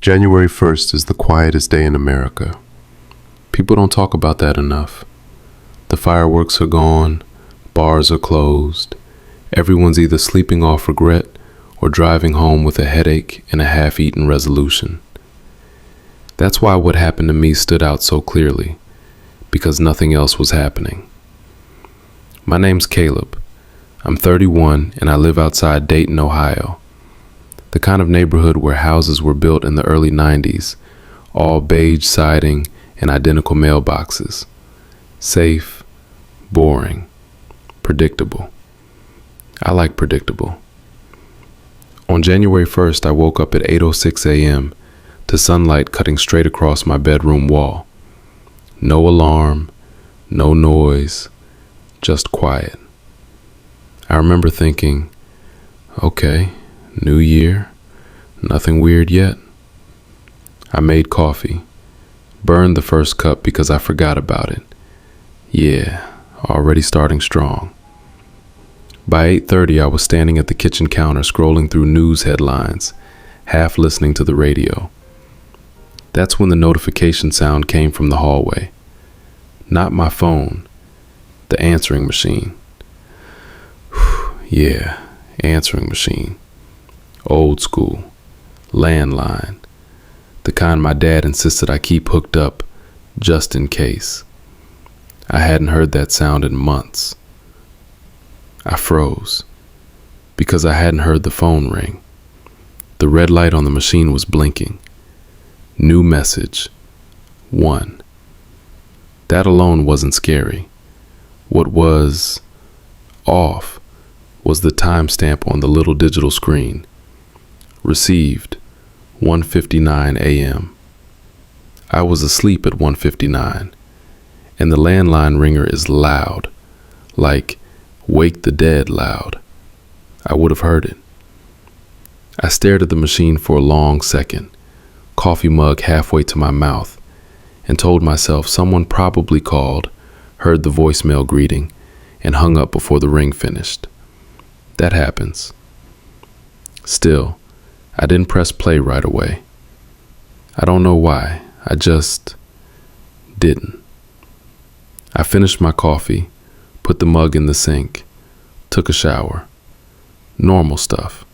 January 1st is the quietest day in America. People don't talk about that enough. The fireworks are gone, bars are closed, everyone's either sleeping off regret or driving home with a headache and a half-eaten resolution. That's why what happened to me stood out so clearly, because nothing else was happening. My name's Caleb. I'm 31 and I live outside Dayton, Ohio. The kind of neighborhood where houses were built in the early 90s, all beige siding and identical mailboxes. Safe, boring, predictable. I like predictable. On January 1st, I woke up at 8:06 a.m. to sunlight cutting straight across my bedroom wall. No alarm, no noise, just quiet. I remember thinking, okay, new year, nothing weird yet. I made coffee, burned the first cup because I forgot about it. Yeah, already starting strong. By 8:30, I was standing at the kitchen counter scrolling through news headlines, half listening to the radio. That's when the notification sound came from the hallway. Not my phone, the answering machine. Yeah, answering machine. Old school, landline, the kind my dad insisted I keep hooked up just in case. I hadn't heard that sound in months. I froze because I hadn't heard the phone ring. The red light on the machine was blinking. New message, 1. That alone wasn't scary. What was off was the timestamp on the little digital screen. Received, 1:59 a.m. I was asleep at 1:59, and the landline ringer is loud, like Wake the Dead loud. I would have heard it. I stared at the machine for a long second, coffee mug halfway to my mouth, and told myself someone probably called, heard the voicemail greeting, and hung up before the ring finished. That happens. Still, I didn't press play right away. I don't know why, I just didn't. I finished my coffee, put the mug in the sink, took a shower. Normal stuff.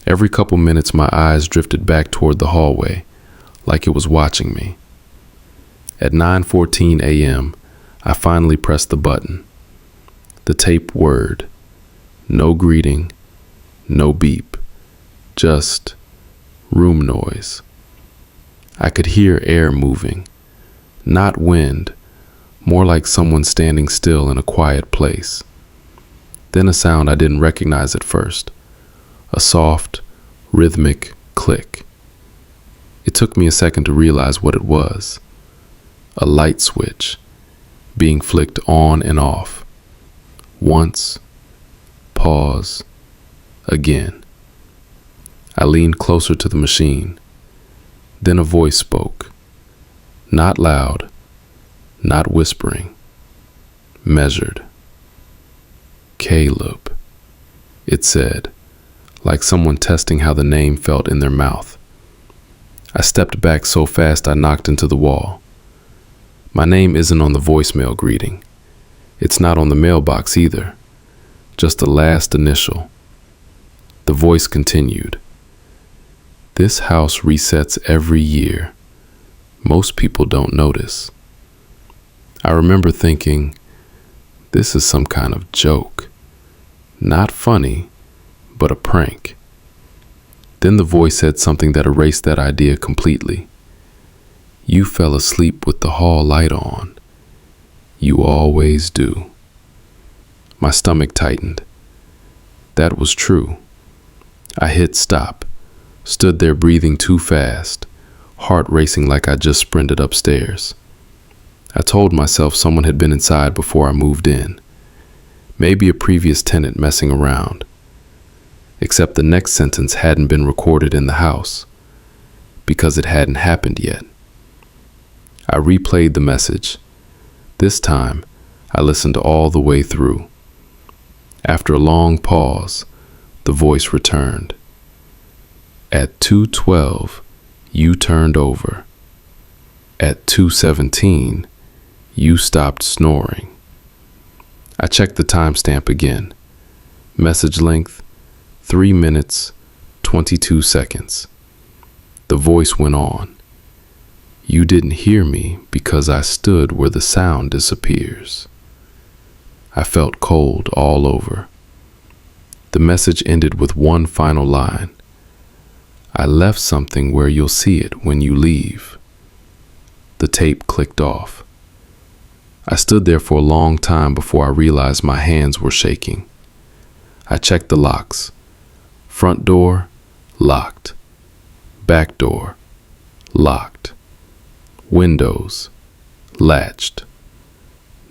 Every couple minutes my eyes drifted back toward the hallway, like it was watching me. At 9:14 a.m., I finally pressed the button. The tape word. No greeting, no beep, just room noise. I could hear air moving, not wind, more like someone standing still in a quiet place. Then a sound I didn't recognize at first, a soft, rhythmic click. It took me a second to realize what it was. A light switch being flicked on and off. Once, pause, again. I leaned closer to the machine. Then a voice spoke. Not loud, not whispering. Measured. Caleb, it said, like someone testing how the name felt in their mouth. I stepped back so fast I knocked into the wall. My name isn't on the voicemail greeting. It's not on the mailbox either. Just the last initial. The voice continued. This house resets every year. Most people don't notice. I remember thinking, this is some kind of joke. Not funny, but a prank. Then the voice said something that erased that idea completely. You fell asleep with the hall light on. You always do. My stomach tightened. That was true. I hit stop, stood there breathing too fast, heart racing like I just sprinted upstairs. I told myself someone had been inside before I moved in. Maybe a previous tenant messing around. Except the next sentence hadn't been recorded in the house, because it hadn't happened yet. I replayed the message. This time, I listened all the way through. After a long pause, the voice returned. At 2:12, You turned over. At 2:17, you stopped snoring. I checked the timestamp again. Message length, 3 minutes, 22 seconds. The voice went on. You didn't hear me because I stood where the sound disappears. I felt cold all over. The message ended with one final line. I left something where you'll see it when you leave. The tape clicked off. I stood there for a long time before I realized my hands were shaking. I checked the locks. Front door, locked. Back door, locked. Windows, latched.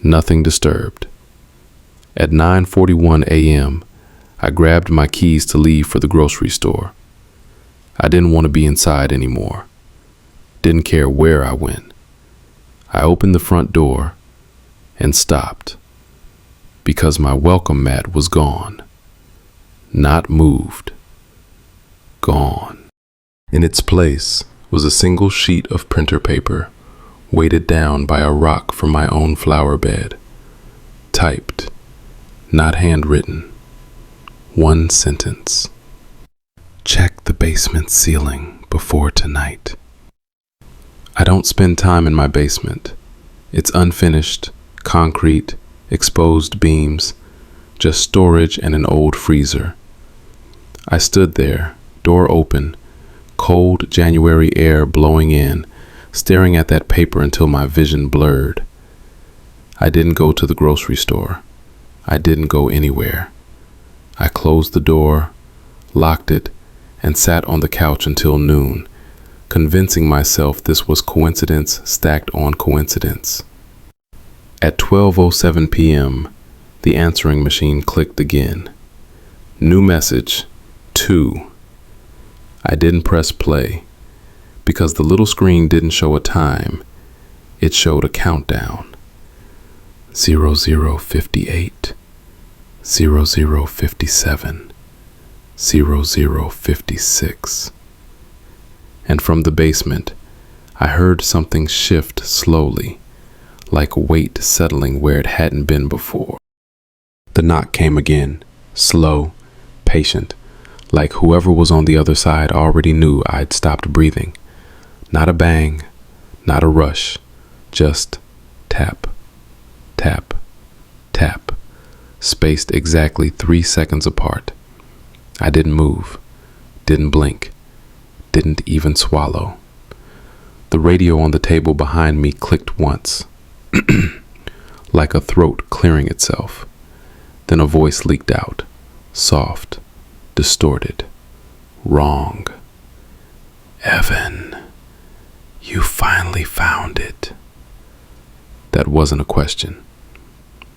Nothing disturbed. At 9:41 a.m., I grabbed my keys to leave for the grocery store. I didn't want to be inside anymore. Didn't care where I went. I opened the front door and stopped because my welcome mat was gone. Not moved. Gone. In its place was a single sheet of printer paper, weighted down by a rock from my own flower bed. Typed, not handwritten. One sentence. Check the basement ceiling before tonight. I don't spend time in my basement. It's unfinished, concrete, exposed beams, just storage and an old freezer. I stood there, door open, cold January air blowing in, staring at that paper until my vision blurred. I didn't go to the grocery store. I didn't go anywhere. I closed the door, locked it, and sat on the couch until noon, convincing myself this was coincidence stacked on coincidence. At 12:07 p.m., the answering machine clicked again. New message, 2. I didn't press play because the little screen didn't show a time. It showed a countdown. 00:58, 00:57, 00:56. And from the basement, I heard something shift slowly, like weight settling where it hadn't been before. The knock came again, slow, patient, like whoever was on the other side already knew I'd stopped breathing. Not a bang, not a rush, just tap, tap, tap, spaced exactly 3 seconds apart. I didn't move, didn't blink, didn't even swallow. The radio on the table behind me clicked once, like a throat clearing itself. Then a voice leaked out, soft, distorted, wrong. Evan, you finally found it. That wasn't a question.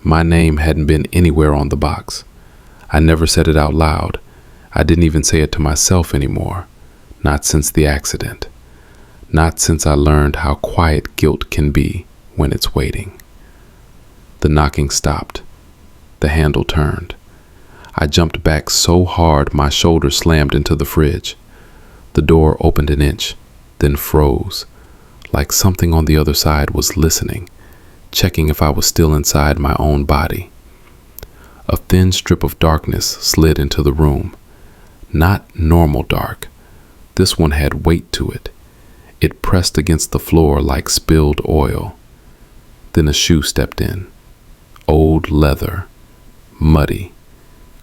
My name hadn't been anywhere on the box. I never said it out loud. I didn't even say it to myself anymore. Not since the accident. Not since I learned how quiet guilt can be when it's waiting. The knocking stopped. The handle turned. I jumped back so hard my shoulder slammed into the fridge. The door opened an inch, then froze, like something on the other side was listening, checking if I was still inside my own body. A thin strip of darkness slid into the room. Not normal dark. This one had weight to it. It pressed against the floor like spilled oil. Then a shoe stepped in. Old leather. Muddy.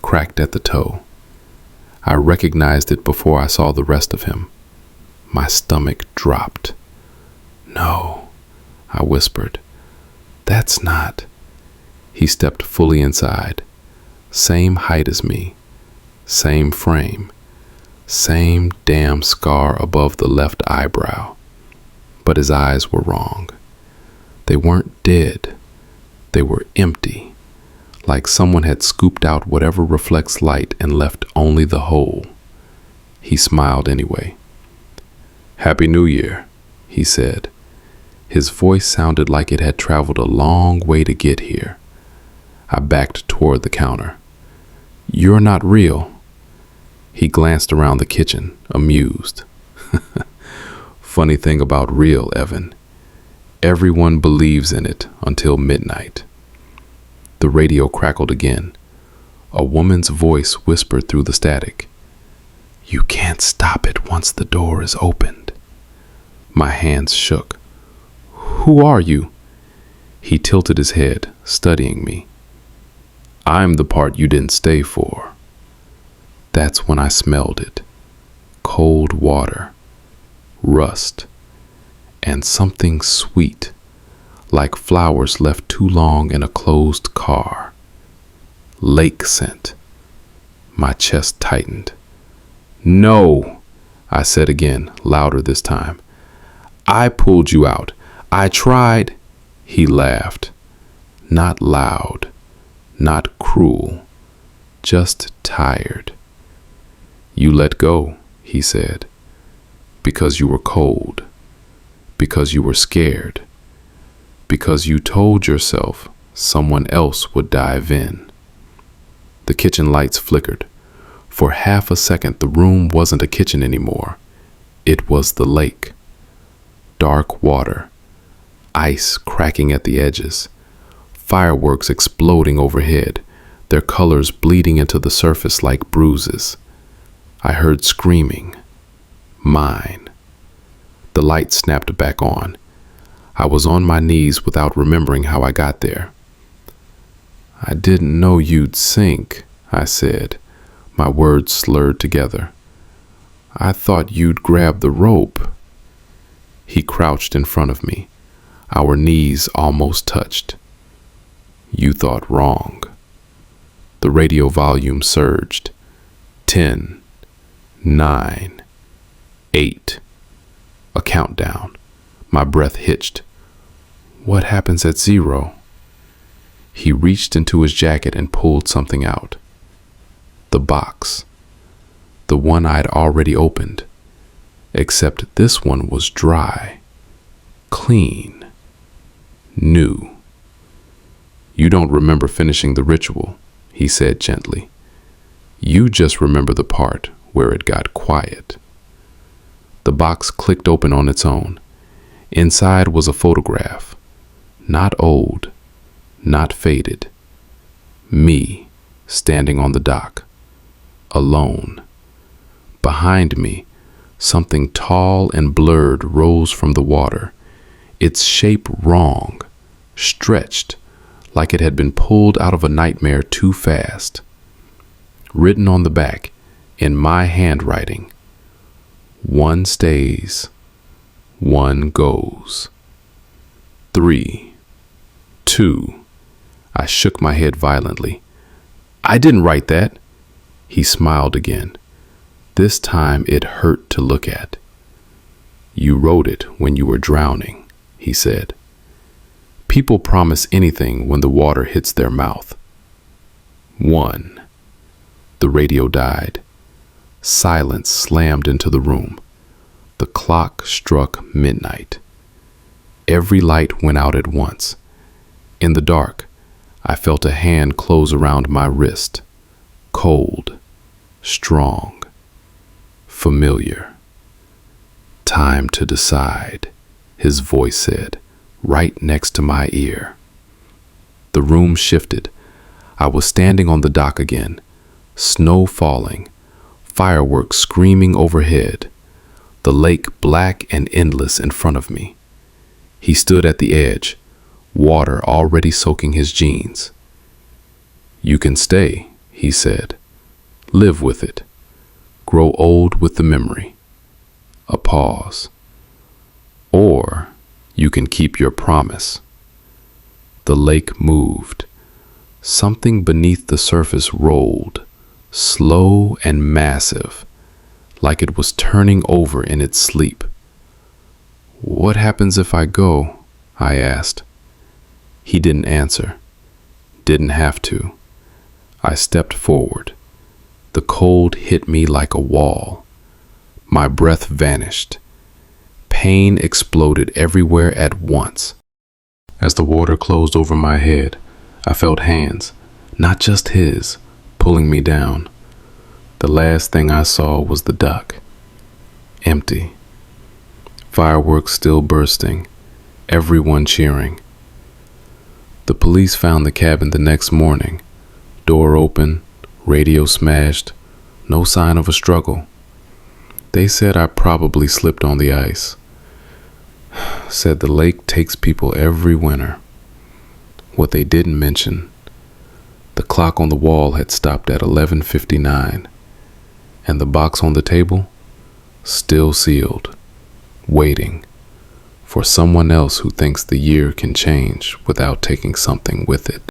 Cracked at the toe. I recognized it before I saw the rest of him. My stomach dropped. No, I whispered. That's not. He stepped fully inside. Same height as me. Same frame. Same damn scar above the left eyebrow. But his eyes were wrong. They weren't dead. They were empty. Like someone had scooped out whatever reflects light and left only the hole. He smiled anyway. Happy New Year, he said. His voice sounded like it had traveled a long way to get here. I backed toward the counter. You're not real. He glanced around the kitchen, amused. Funny thing about real, Evan. Everyone believes in it until midnight. The radio crackled again. A woman's voice whispered through the static. You can't stop it once the door is opened. My hands shook. Who are you? He tilted his head, studying me. I'm the part you didn't stay for. That's when I smelled it. Cold water, rust, and something sweet, like flowers left too long in a closed car. Lake scent. My chest tightened. No, I said again, louder this time. I pulled you out. I tried. He laughed. Not loud, not cruel, just tired. You let go, he said, because you were cold, because you were scared, because you told yourself someone else would dive in. The kitchen lights flickered. For half a second, the room wasn't a kitchen anymore. It was the lake. Dark water, ice cracking at the edges, fireworks exploding overhead, their colors bleeding into the surface like bruises. I heard screaming. Mine. The light snapped back on. I was on my knees without remembering how I got there. I didn't know you'd sink, I said, my words slurred together. I thought you'd grab the rope. He crouched in front of me. Our knees almost touched. You thought wrong. The radio volume surged. 10, 9, 8. A countdown. My breath hitched. What happens at 0? He reached into his jacket and pulled something out. The box. The one I'd already opened. Except this one was dry. Clean. New. You don't remember finishing the ritual, he said gently. You just remember the part where it got quiet. The box clicked open on its own. Inside was a photograph. Not old, not faded. Me, standing on the dock, alone. Behind me, something tall and blurred rose from the water, its shape wrong, stretched, like it had been pulled out of a nightmare too fast. Written on the back, in my handwriting, one stays, one goes. 3, 2. I shook my head violently. I didn't write that. He smiled again. This time it hurt to look at. You wrote it when you were drowning, he said. People promise anything when the water hits their mouth. 1. The radio died. Silence slammed into the room. The clock struck midnight. Every light went out at once. In the dark, I felt a hand close around my wrist. Cold, strong, familiar. Time to decide, his voice said, right next to my ear. The room shifted. I was standing on the dock again, snow falling, fireworks screaming overhead, the lake black and endless in front of me. He stood at the edge, water already soaking his jeans. You can stay, he said. Live with it. Grow old with the memory. A pause. Or you can keep your promise. The lake moved. Something beneath the surface rolled, slow and massive, like it was turning over in its sleep. What happens if I go? I asked. He didn't answer. Didn't have to. I stepped forward. The cold hit me like a wall. My breath vanished. Pain exploded everywhere at once. As the water closed over my head, I felt hands, not just his, pulling me down. The last thing I saw was the dock. Empty. Fireworks still bursting, everyone cheering. The police found the cabin the next morning. Door open, radio smashed, no sign of a struggle. They said I probably slipped on the ice. Said the lake takes people every winter. What they didn't mention, the clock on the wall had stopped at 11:59, and the box on the table, still sealed, waiting for someone else who thinks the year can change without taking something with it.